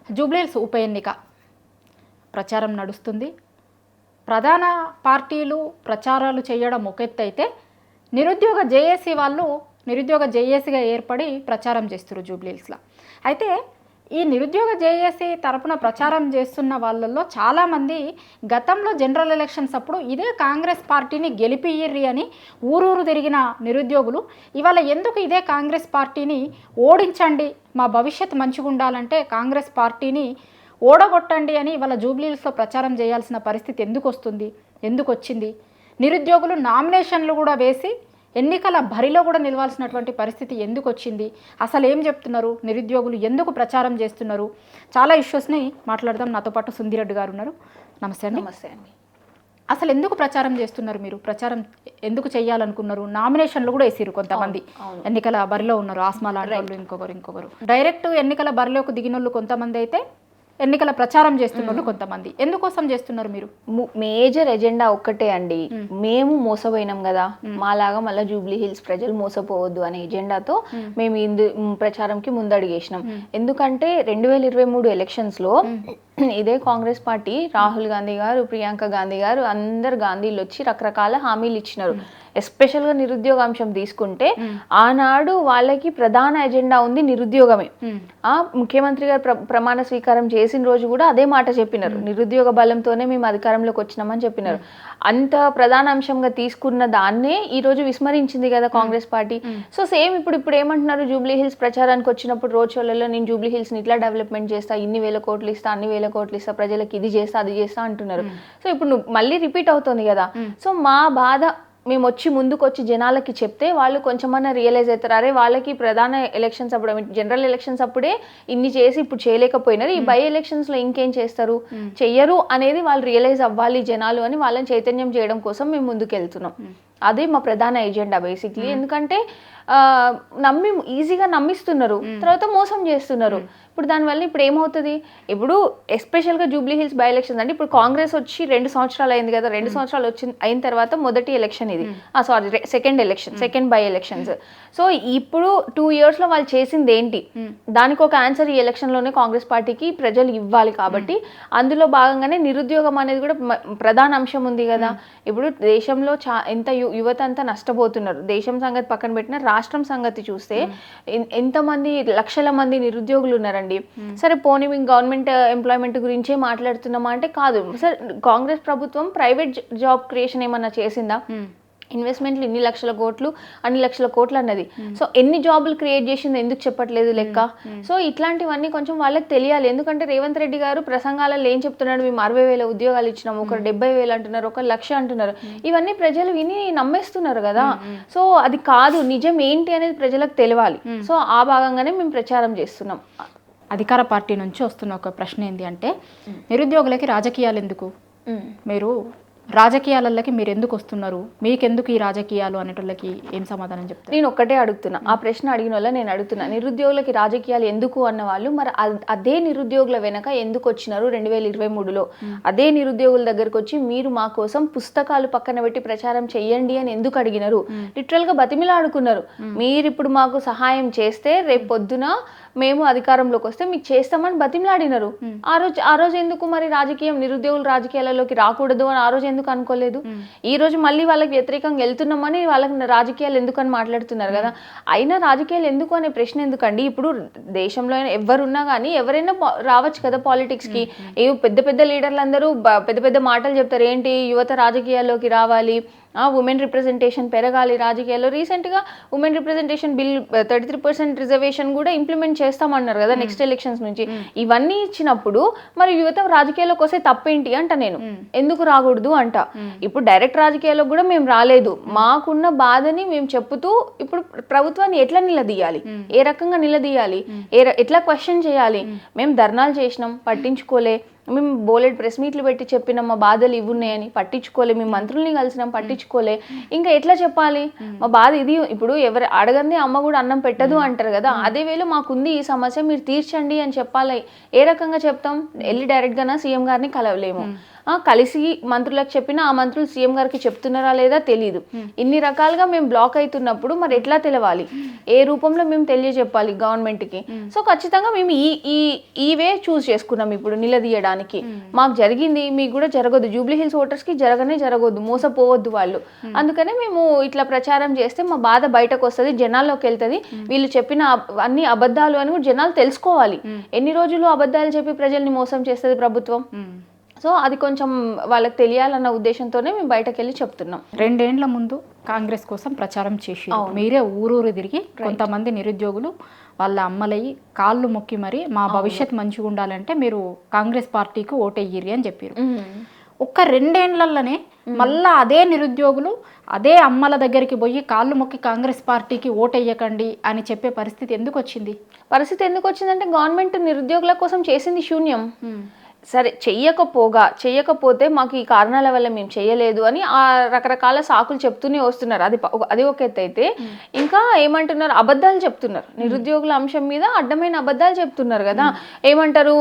జూబ్లీహిల్స్ ఉప ఎన్నిక ప్రచారం నడుస్తుంది. ప్రధాన పార్టీలు ప్రచారాలు చేయడం ఒక ఎత్తు అయితే నిరుద్యోగ జేఏసీ వాళ్ళు నిరుద్యోగ జేఏసీగా ఏర్పడి ప్రచారం చేస్తారు జూబ్లీహిల్స్లో. అయితే ఈ నిరుద్యోగ జేఏసీ తరపున ప్రచారం చేస్తున్న వాళ్ళల్లో చాలామంది గతంలో జనరల్ ఎలక్షన్స్ అప్పుడు ఇదే కాంగ్రెస్ పార్టీని గెలిపియ్యిర్రి అని ఊరూరు తిరిగిన నిరుద్యోగులు ఇవాళ ఎందుకు ఇదే కాంగ్రెస్ పార్టీని ఓడించండి, మా భవిష్యత్తు మంచిగా ఉండాలంటే కాంగ్రెస్ పార్టీని ఓడగొట్టండి అని ఇవాళ జూబ్లీహిల్స్లో ప్రచారం చేయాల్సిన పరిస్థితి ఎందుకు వచ్చింది? నిరుద్యోగులు నామినేషన్లు కూడా వేసి ఎన్నికల బరిలో కూడా నిలవాల్సినటువంటి పరిస్థితి ఎందుకు వచ్చింది? అసలు ఏం చెప్తున్నారు నిరుద్యోగులు, ఎందుకు ప్రచారం చేస్తున్నారు? చాలా ఇష్యూస్ని మాట్లాడదాం. నాతో పాటు సుందిరెడ్డి గారు ఉన్నారు. నమస్తే అండి. నమస్తే అండి. అసలు ఎందుకు ప్రచారం చేస్తున్నారు మీరు? ప్రచారం ఎందుకు చేయాలనుకున్నారు? నామినేషన్లు కూడా వేసిరు కొంతమంది, ఎన్నికల బరిలో ఉన్నారు. ఆస్మా లాంటి వాళ్ళు, ఇంకొకరు డైరెక్ట్ ఎన్నికల బరిలోకి దిగిన వాళ్ళు కొంతమంది అయితే ఎన్నికల ప్రచారం చేస్తున్నారు కొంతమంది. ఎందుకోసం చేస్తున్నారు మీరు? మేజర్ ఎజెండా ఒక్కటే అండి, మేము మోసపోయినాం కదా, మాలాగా మళ్ళీ జూబ్లీహిల్స్ ప్రజలు మోసపోవద్దు అనే ఎజెండాతో మేము ప్రచారంకి ముందడిగేసినాం. ఎందుకంటే 2023 ఎలక్షన్స్లో ఇదే కాంగ్రెస్ పార్టీ రాహుల్ గాంధీ గారు, ప్రియాంక గాంధీ గారు అందరు గాంధీలు వచ్చి రకరకాల హామీలు ఇచ్చినారు. ఎస్పెషల్గా నిరుద్యోగ అంశం తీసుకుంటే ఆనాడు వాళ్ళకి ప్రధాన ఎజెండా ఉంది నిరుద్యోగమే. ముఖ్యమంత్రి గారు ప్రమాణ స్వీకారం చేసిన రోజు కూడా అదే మాట చెప్పినారు, నిరుద్యోగ బలంతోనే మేము అధికారంలోకి వచ్చినామని చెప్పినారు. అంత ప్రధాన అంశంగా తీసుకున్న దాన్నే ఈ రోజు విస్మరించింది కదా కాంగ్రెస్ పార్టీ. సో సేమ్ ఇప్పుడు ఏమంటున్నారు, జూబ్లీహిల్స్ ప్రచారానికి వచ్చినప్పుడు రోడ్ షోలలో నేను జూబ్లీహిల్స్ని ఇట్లా డెవలప్మెంట్ చేస్తా, ఇన్ని వేల కోట్లు ఇస్తా, అన్ని వేల కోట్లు ఇస్తా, ప్రజలకు ఇది చేస్తా అది చేస్తా అంటున్నారు. సో ఇప్పుడు మళ్ళీ రిపీట్ అవుతుంది కదా. సో మా బాధ మేము ముందుకు వచ్చి జనాలకి చెప్తే వాళ్ళు కొంచెమన్నా రియలైజ్ అవుతారు, అరే వాళ్ళకి ప్రధాన ఎలక్షన్స్ అప్పుడు, జనరల్ ఎలక్షన్స్ అప్పుడే ఇన్ని చేసి ఇప్పుడు చేయలేకపోయినారు, ఈ బై ఎలక్షన్స్లో ఇంకేం చేస్తారు, చెయ్యరు అనేది వాళ్ళు రియలైజ్ అవ్వాలి జనాలు అని వాళ్ళని చైతన్యం చేయడం కోసం మేము ముందుకు వెళ్తున్నాం. అదే మా ప్రధాన ఎజెండా బేసిక్లీ. ఎందుకంటే ఈజీగా నమ్మిస్తున్నారు, తర్వాత మోసం చేస్తున్నారు. ఇప్పుడు దానివల్ల ఇప్పుడు ఏమవుతుంది, ఇప్పుడు ఎస్పెషల్గా జూబ్లీహిల్స్ బై ఎలక్షన్స్ అంటే ఇప్పుడు కాంగ్రెస్ వచ్చి 2 సంవత్సరాలు అయింది కదా, 2 సంవత్సరాలు అయిన తర్వాత మొదటి ఎలక్షన్ ఇది, సెకండ్ బై ఎలక్షన్స్. సో ఇప్పుడు 2 yearsలో వాళ్ళు చేసింది ఏంటి, దానికి ఒక ఆన్సర్ ఈ ఎలక్షన్లోనే కాంగ్రెస్ పార్టీకి ప్రజలు ఇవ్వాలి. కాబట్టి అందులో భాగంగానే నిరుద్యోగం అనేది కూడా ప్రధాన అంశం ఉంది కదా. ఇప్పుడు దేశంలో ఎంత యువత అంతా నష్టపోతున్నారు, దేశం సంగతి పక్కన పెట్టిన రాష్ట్రం సంగతి చూస్తే ఎంతమంది లక్షల మంది నిరుద్యోగులు ఉన్నారండి. సరే పోనీ మేము గవర్నమెంట్ ఎంప్లాయ్మెంట్ గురించే మాట్లాడుతున్నామా అంటే కాదు. సరే కాంగ్రెస్ ప్రభుత్వం ప్రైవేట్ జాబ్ క్రియేషన్ ఏమన్నా చేసిందా? ఇన్వెస్ట్మెంట్లు ఇన్ని లక్షల కోట్లు, అన్ని లక్షల కోట్లు అన్నది. సో ఎన్ని జాబులు క్రియేట్ చేసింది ఎందుకు చెప్పట్లేదు లెక్క? సో ఇట్లాంటివన్నీ కొంచెం వాళ్ళకి తెలియాలి. ఎందుకంటే రేవంత్ రెడ్డి గారు ప్రసంగాలలో ఏం చెప్తున్నాడు, మేము 60,000 ఉద్యోగాలు ఇచ్చినాము, ఒకరు 70,000 అంటున్నారు, ఒక 1,00,000 అంటున్నారు. ఇవన్నీ ప్రజలు విని నమ్మేస్తున్నారు కదా. సో అది కాదు, నిజం ఏంటి అనేది ప్రజలకు తెలియాలి. సో ఆ భాగంగానే మేము ప్రచారం చేస్తున్నాం. అధికార పార్టీ నుంచి వస్తున్న ఒక ప్రశ్న ఏంటి అంటే, నిరుద్యోగులకి రాజకీయాలు ఎందుకు, మీరు రాజకీయాలకి మీరు ఎందుకు వస్తున్నారు, మీకెందుకు ఈ రాజకీయాలు అనేటోళ్ళకి ఏం సమాధానం చెప్తారు? నేను ఒక్కటే అడుగుతున్నా, ఆ ప్రశ్న అడిగిన వాళ్ళ నేను అడుగుతున్నా, నిరుద్యోగులకి రాజకీయాలు ఎందుకు అన్న వాళ్ళు మరి అదే నిరుద్యోగుల వెనక ఎందుకు వచ్చినారు 2023లో? అదే నిరుద్యోగుల దగ్గరకు వచ్చి మీరు మా కోసం పుస్తకాలు పక్కన పెట్టి ప్రచారం చెయ్యండి అని ఎందుకు అడిగినారు? లిటరల్గా బతిమిలాడుకున్నారు. మీరు ఇప్పుడు మాకు సహాయం చేస్తే రేపు పొద్దున మేము అధికారంలోకి వస్తే మీకు చేస్తామని బతిమిలాడినారు. ఆ రోజు ఎందుకు మరి నిరుద్యోగులు రాజకీయాలలోకి రాకూడదు అని ఆ రోజు ఎందుకు అనుకోలేదు? ఈ రోజు మళ్ళీ వాళ్ళకి వ్యతిరేకంగా వెళ్తున్నామని వాళ్ళకి రాజకీయాలు ఎందుకు అని మాట్లాడుతున్నారు కదా. అయినా రాజకీయాలు ఎందుకు అనే ప్రశ్న ఎందుకండి? ఇప్పుడు దేశంలో ఎవరున్నా కానీ ఎవరైనా రావచ్చు కదా పాలిటిక్స్ కి. పెద్ద పెద్ద లీడర్లు అందరూ పెద్ద పెద్ద మాటలు చెప్తారు, ఏంటి యువత రాజకీయాల్లోకి రావాలి, ఉమెన్ రిప్రజెంటేషన్ పెరగాలి రాజకీయాల్లో. రీసెంట్గా ఉమెన్ రిప్రజెంటేషన్ బిల్ 33% రిజర్వేషన్ కూడా ఇంప్లిమెంట్ చేస్తామన్నారు కదా నెక్స్ట్ ఎలక్షన్స్ నుంచి. ఇవన్నీ ఇచ్చినప్పుడు మరి యువత రాజకీయాల్లోకి వస్తే తప్పేంటి అంట, నేను ఎందుకు రాకూడదు అంట. ఇప్పుడు డైరెక్ట్ రాజకీయాల్లో కూడా మేము రాలేదు, మాకున్న బాధని మేము చెప్పుతూ ఇప్పుడు ప్రభుత్వాన్ని ఎట్లా నిలదీయాలి, ఏ రకంగా నిలదీయాలి, ఎట్లా క్వశ్చన్ చేయాలి. మేము ధర్నాలు చేసినాం, పట్టించుకోలే. మేము బోలెడ్ ప్రెస్ మీట్లు పెట్టి చెప్పినాం మా బాధలు ఇవున్నాయని, పట్టించుకోలే. మేము మంత్రుల్ని కలిసినాం, పట్టించుకోలే. ఇంకా ఎట్లా చెప్పాలి మా బాధ ఇది? ఇప్పుడు ఎవరు అడగంది అమ్మ కూడా అన్నం పెట్టదు అంటారు కదా. అదే వేళ మాకుంది ఈ సమస్య, మీరు తీర్చండి అని చెప్పాలి. ఏ రకంగా చెప్తాం? వెళ్ళి డైరెక్ట్గా సీఎం గారిని కలవలేము. కలిసి మంత్రులకు చెప్పినా ఆ మంత్రులు సీఎం గారికి చెప్తున్నారా లేదా తెలియదు. ఇన్ని రకాలుగా మేము బ్లాక్ అవుతున్నప్పుడు మరి ఎట్లా తెలవాలి, ఏ రూపంలో మేము తెలియజెప్పాలి గవర్నమెంట్కి? సో ఖచ్చితంగా మేము ఈ వే చూస్ చేసుకున్నాం ఇప్పుడు నిలదీయడానికి. మాకు జరిగింది మీకు కూడా జరగదు, జూబ్లీ హిల్స్ ఓటర్స్కి జరగొద్దు, మోసపోవద్దు వాళ్ళు. అందుకనే మేము ఇట్లా ప్రచారం చేస్తే మా బాధ బయటకు వస్తుంది, జనాల్లోకి వెళ్తుంది. వీళ్ళు చెప్పిన అన్ని అబద్ధాలు అని కూడా జనాలు తెలుసుకోవాలి. ఎన్ని రోజులు అబద్ధాలు చెప్పి ప్రజల్ని మోసం చేస్తుంది ప్రభుత్వం? సో అది కొంచెం వాళ్ళకి తెలియాలన్న ఉద్దేశంతోనే మేము బయటకు వెళ్ళి చెప్తున్నాం. 2 ఏండ్ల ముందు కాంగ్రెస్ కోసం ప్రచారం చేసి మీరే ఊరూరు తిరిగి కొంతమంది నిరుద్యోగులు వాళ్ళ అమ్మలయ్యి కాళ్ళు మొక్కి మరి మా భవిష్యత్ మంచిగా ఉండాలంటే మీరు కాంగ్రెస్ పార్టీకి ఓటెయ్యిరి అని చెప్పారు. ఒక్క 2 ఏండ్లలోనే మళ్ళా అదే నిరుద్యోగులు అదే అమ్మల దగ్గరికి పోయి కాళ్ళు మొక్కి కాంగ్రెస్ పార్టీకి ఓటెయ్యకండి అని చెప్పే పరిస్థితి ఎందుకు వచ్చింది? అంటే గవర్నమెంట్ నిరుద్యోగుల కోసం చేసింది శూన్యం. సరే చెయ్యకపోతే మాకు ఈ కారణాల వల్ల మేము చేయలేదు అని ఆ రకరకాల సాకులు చెప్తూనే వస్తున్నారు. అది ఒక ఎత్తు అయితే, ఇంకా ఏమంటున్నారు, అబద్ధాలు చెప్తున్నారు. నిరుద్యోగుల అంశం మీద అడ్డమైన అబద్ధాలు చెప్తున్నారు కదా. ఏమంటారు,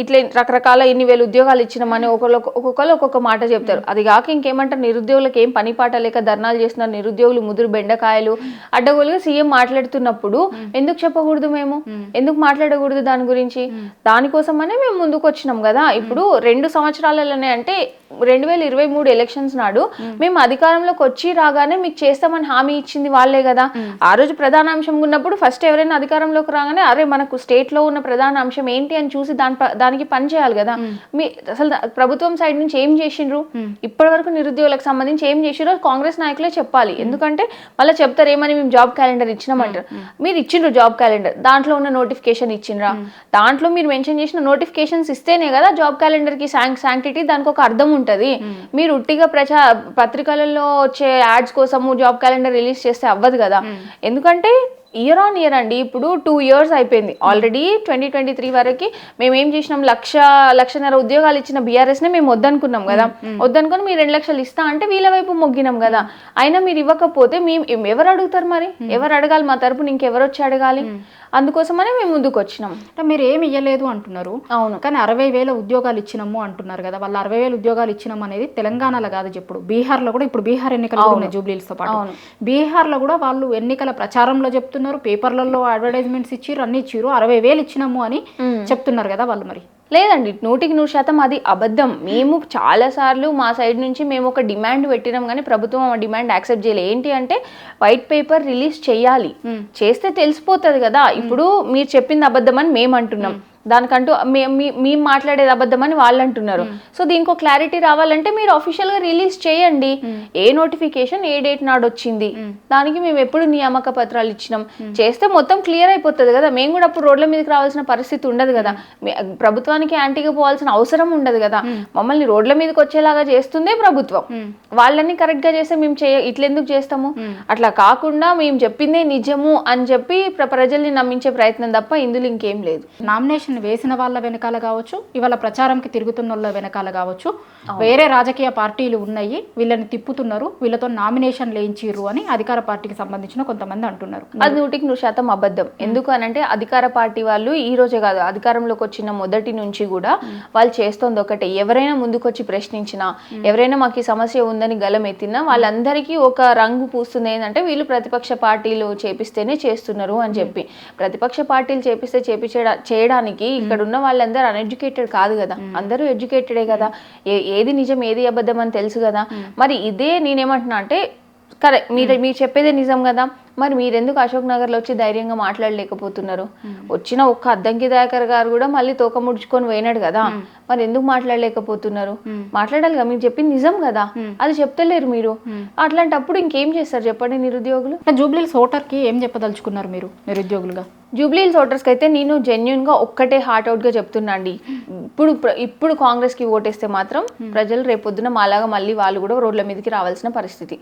ఇట్లా రకరకాల 1,000 ఉద్యోగాలు ఇచ్చినామని ఒక్కొక్కరు ఒక్కొక్క మాట చెప్తారు. అది కాక ఇంకేమంటారు, నిరుద్యోగులకు ఏం పని పాట లేక ధర్నాలు చేస్తున్నారు, నిరుద్యోగులు ముదురు బెండకాయలు అడ్డగోలుగా సీఎం మాట్లాడుతున్నప్పుడు ఎందుకు చెప్పకూడదు, మేము ఎందుకు మాట్లాడకూడదు దాని గురించి? దానికోసమనే మేము ముందుకు వచ్చినాం కదా. ఇప్పుడు 2 సంవత్సరాలలోనే, అంటే 2023 ఎలక్షన్స్ నాడు మేము అధికారంలోకి వచ్చి రాగానే మీకు చేస్తామని హామీ ఇచ్చింది వాళ్ళే కదా. ఆ రోజు ప్రధాన అంశం ఉన్నప్పుడు ఫస్ట్ ఎవరైనా అధికారంలోకి రాగానే అరే మనకు స్టేట్ లో ఉన్న ప్రధాన అంశం ఏంటి అని చూసి దానికి పని చేయాలి కదా. మీ అసలు ప్రభుత్వం సైడ్ నుంచి ఏం చేసిండ్రు, ఇప్పటి వరకు నిరుద్యోగులకు సంబంధించి ఏం చేసిరో కాంగ్రెస్ నాయకులే చెప్పాలి. ఎందుకంటే మళ్ళీ చెప్తారు ఏమని, మేము జాబ్ క్యాలెండర్ ఇచ్చినామంటారు. మీరు ఇచ్చిండ్రు జాబ్ క్యాలెండర్, దాంట్లో ఉన్న నోటిఫికేషన్ ఇచ్చిండ్రా? దాంట్లో మీరు మెన్షన్ చేసిన నోటిఫికేషన్స్ ఇస్తేనే కదా జాబ్ క్యాలెండర్ కి శాంక్టిటీ, దానికి ఒక అర్థం ఉంటది. మీరు ఉట్టిగా పత్రికలలో వచ్చే యాడ్స్ కోసము జాబ్ క్యాలెండర్ రిలీజ్ చేస్తే అవ్వదు కదా. ఎందుకంటే ఇయర్ ఆన్ ఇయర్ అండి, ఇప్పుడు 2 years అయిపోయింది ఆల్రెడీ. 2023 వరకు మేము ఏం చేసినాం, 1,00,000 ఉద్యోగాలు ఇచ్చిన బీఆర్ఎస్ నే మేము వద్దనుకున్నాం కదా. వద్దనుకొని మీరు 2 లక్షలు ఇస్తా అంటే వీళ్ళ వైపు మొగ్గినాం కదా. అయినా మీరు ఇవ్వకపోతే మేము ఎవరు అడుగుతారు మరి? ఎవరు అడగాలి మా తరపున? ఇంకెవరు వచ్చి అడగాలి? అందుకోసమనే మేము ముందుకు వచ్చినాం. అంటే మీరు ఏమి ఇవ్వలేదు అంటున్నారు. అవును, కానీ 60,000 ఉద్యోగాలు ఇచ్చినాము అంటున్నారు కదా. వాళ్ళు 60,000 ఉద్యోగాలు ఇచ్చినాము అనేది తెలంగాణలో కాదు చెప్పుడు, బీహార్లో కూడా. ఇప్పుడు బీహార్ ఎన్నికలు ఉన్నాయి జూబ్లీహిల్స్తో పాటు. బీహార్లో కూడా వాళ్ళు ఎన్నికల ప్రచారంలో చెప్తున్నారు, పేపర్లలో అడ్వర్టైజ్మెంట్స్ ఇచ్చిర్రు, అన్ని ఇచ్చిర్రు, 60,000 ఇచ్చినాము అని చెప్తున్నారు కదా వాళ్ళు. మరి లేదండి, 100% అది అబద్ధం. మేము చాలా సార్లు మా సైడ్ నుంచి మేము ఒక డిమాండ్ పెట్టినాం, కానీ ప్రభుత్వం ఆ డిమాండ్ యాక్సెప్ట్ చేయలేదు. ఏంటి అంటే వైట్ పేపర్ రిలీజ్ చేయాలి, చేస్తే తెలిసిపోతుంది కదా. ఇప్పుడు మీరు చెప్పింది అబద్ధం అని మేము అంటున్నాం, దానికంటూ మేము మాట్లాడేది అబద్ధం అని వాళ్ళు అంటున్నారు. సో దీనికి ఒక క్లారిటీ రావాలంటే మీరు అఫీషియల్ గా రిలీజ్ చేయండి, ఏ నోటిఫికేషన్ ఏ డేట్ నాడు వచ్చింది, దానికి మేము ఎప్పుడు నియామక పత్రాలు ఇచ్చినాం, చేస్తే మొత్తం క్లియర్ అయిపోతుంది కదా. మేము కూడా అప్పుడు రోడ్ల మీదకి రావాల్సిన పరిస్థితి ఉండదు కదా, ప్రభుత్వానికి యాంటీగా పోవాల్సిన అవసరం ఉండదు కదా. మమ్మల్ని రోడ్ల మీదకి వచ్చేలాగా చేస్తుందే ప్రభుత్వం, వాళ్ళని కరెక్ట్ గా చేస్తే మేము ఇట్లెందుకు చేస్తాము? అట్లా కాకుండా మేము చెప్పిందే నిజము అని చెప్పి ప్రజల్ని నమ్మించే ప్రయత్నం తప్ప ఇందులో ఇంకేం లేదు. నామినేషన్ వేసిన వాళ్ళ వెనకాల కావచ్చు, ఇవాళ ప్రచారంకి తిరుగుతున్న వాళ్ళ వెనకాల కావచ్చు, వేరే రాజకీయ పార్టీలు ఉన్నాయి, వీళ్ళని తిప్పుతున్నారు, వీళ్ళతో నామినేషన్ లేయించిర్రు అని అధికార పార్టీకి సంబంధించిన కొంతమంది అంటున్నారు. అది 100% అబద్ధం. ఎందుకు అనంటే అధికార పార్టీ వాళ్ళు ఈ రోజే కాదు, అధికారంలోకి వచ్చిన మొదటి నుంచి కూడా వాళ్ళు చేస్తోంది ఒకటే. ఎవరైనా ముందుకొచ్చి ప్రశ్నించినా, ఎవరైనా మాకు ఈ సమస్య ఉందని గలం ఎత్తినా, వాళ్ళందరికీ ఒక రంగు పూస్తుంది. ఏంటంటే వీళ్ళు ప్రతిపక్ష పార్టీలు చేపిస్తేనే చేస్తున్నారు అని చెప్పి. ప్రతిపక్ష పార్టీలు చేయడానికి ఇక్కడ ఉన్న వాళ్ళందరూ అన్ఎడ్యుకేటెడ్ కాదు కదా, అందరూ ఎడ్యుకేటెడే కదా. ఏది నిజం ఏది అబద్ధం అని తెలుసు కదా. మరి ఇదే నేనేమంటున్నా అంటే, కరెక్ట్, మీరు చెప్పేదే నిజం కదా, మరి మీరెందుకు అశోక్ నగర్లో వచ్చి ధైర్యంగా మాట్లాడలేకపోతున్నారు? వచ్చిన ఒక్క అద్దంకి దయాకర్ గారు కూడా మళ్ళీ తోక ముడుచుకొని పోయినాడు కదా, మరి ఎందుకు మాట్లాడలేకపోతున్నారు? మాట్లాడాలి కదా, మీరు చెప్పింది నిజం కదా, అది చెప్తలేరు మీరు. అట్లాంటప్పుడు ఇంకేం చేస్తారు చెప్పండి నిరుద్యోగులు? జూబ్లీహిల్స్ ఓటర్కి ఏం చెప్పదలుచుకున్నారు మీరు నిరుద్యోగులుగా? జూబ్లీహిల్స్ ఓటర్స్కి అయితే నేను జెన్యున్గా ఒక్కటే హార్ట్అవుట్గా చెప్తున్నా అండి, ఇప్పుడు కాంగ్రెస్కి ఓటేస్తే మాత్రం ప్రజలు రేపొద్దున మాలాగా మళ్ళీ వాళ్ళు కూడా రోడ్ల మీదకి రావాల్సిన పరిస్థితి.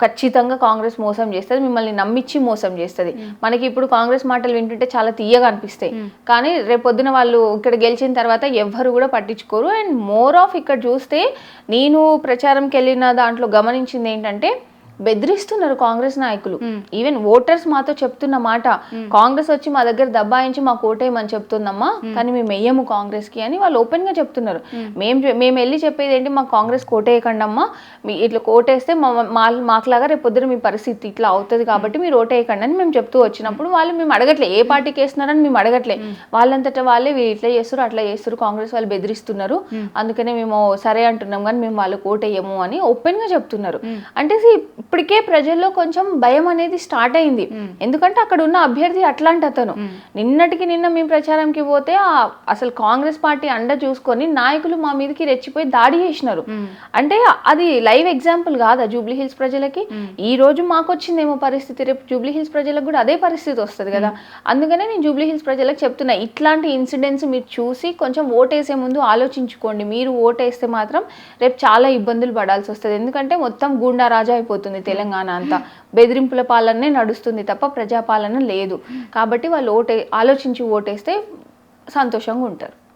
ఖచ్చితంగా కాంగ్రెస్ మోసం చేస్తుంది, మిమ్మల్ని నమ్మించి మోసం చేస్తుంది. మనకి ఇప్పుడు కాంగ్రెస్ మాటలు వింటుంటే చాలా తీయగా అనిపిస్తాయి, కానీ రేపొద్దున వాళ్ళు ఇక్కడ గెలిచిన తర్వాత ఎవ్వరు కూడా పట్టించుకోరు. అండ్ మోర్ ఆఫ్ ఇక్కడ చూస్తే నేను ప్రచారంకి వెళ్ళిన దాంట్లో గమనించింది ఏంటంటే, బెదిరిస్తున్నారు కాంగ్రెస్ నాయకులు. ఈవెన్ ఓటర్స్ మాతో చెప్తున్న మాట, కాంగ్రెస్ వచ్చి మా దగ్గర దబ్బాయించి మాకు ఓటేయమని చెప్తుందమ్మా, కానీ మేము వెయ్యము కాంగ్రెస్ కి అని వాళ్ళు ఓపెన్ గా చెప్తున్నారు. మేము వెళ్ళి చెప్పేది ఏంటి, మాకు కాంగ్రెస్ కోటేయకండి అమ్మా, మీ ఇట్లా కోటేస్తే మాకులాగా రేపు పొద్దున మీ పరిస్థితి ఇట్లా అవుతుంది కాబట్టి మీరు ఓటేయకండి అని మేము చెప్తూ వచ్చినప్పుడు వాళ్ళు మేము అడగట్లే ఏ పార్టీకి వేస్తున్నారని మేము అడగట్లే, వాళ్ళంతటా వాళ్ళే వీళ్ళు ఇట్లా చేస్తారు అట్లా చేస్తారు, కాంగ్రెస్ వాళ్ళు బెదిరిస్తున్నారు అందుకనే మేము సరే అంటున్నాం కానీ మేము వాళ్ళకి ఓటేయము అని ఓపెన్ గా చెప్తున్నారు. అంటే ఇప్పటికే ప్రజల్లో కొంచెం భయం అనేది స్టార్ట్ అయింది. ఎందుకంటే అక్కడ ఉన్న అభ్యర్థి అట్లాంటి అతను. నిన్నటికి నిన్న మేము ప్రచారంకి పోతే అసలు కాంగ్రెస్ పార్టీ అండ చూసుకొని నాయకులు మా మీదకి రెచ్చిపోయి దాడి చేసినారు. అంటే అది లైవ్ ఎగ్జాంపుల్ కాదా జూబ్లీ హిల్స్ ప్రజలకి? ఈ రోజు మాకు వచ్చిందేమో పరిస్థితి, రేపు జూబ్లీ హిల్స్ ప్రజలకు కూడా అదే పరిస్థితి వస్తుంది కదా. అందుకనే నేను జూబ్లీ హిల్స్ ప్రజలకు చెప్తున్నా, ఇట్లాంటి ఇన్సిడెంట్స్ మీరు చూసి కొంచెం ఓటేసే ముందు ఆలోచించుకోండి. మీరు ఓటేస్తే మాత్రం రేపు చాలా ఇబ్బందులు పడాల్సి వస్తుంది. ఎందుకంటే మొత్తం గూండా రాజా అయిపోతుంది తెలంగాణ అంతా, బెదిరింపుల పాలనే నడుస్తుంది తప్ప ప్రజాపాలన లేదు. కాబట్టి వాళ్ళు ఆలోచించి ఓటేస్తే సంతోషంగా ఉంటారు.